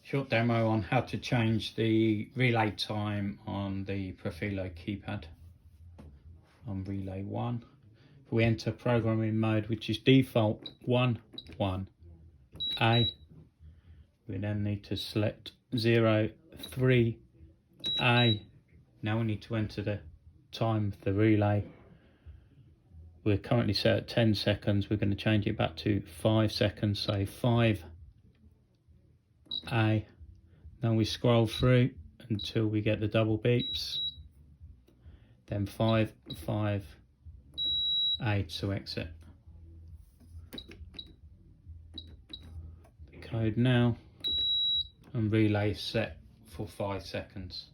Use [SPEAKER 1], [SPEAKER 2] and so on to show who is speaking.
[SPEAKER 1] Short demo on how to change the relay time on the Profilo keypad on relay 1. If we enter programming mode, which is default 1, 1, A, we then need to select 0, 3, A. Now we need to enter the time of the relay. We're currently set at 10 seconds. We're going to change it back to 5 seconds, say 5, A. Then we scroll through until we get the double beeps. Then 5, 5, A to exit. The code now, and relay set for 5 seconds.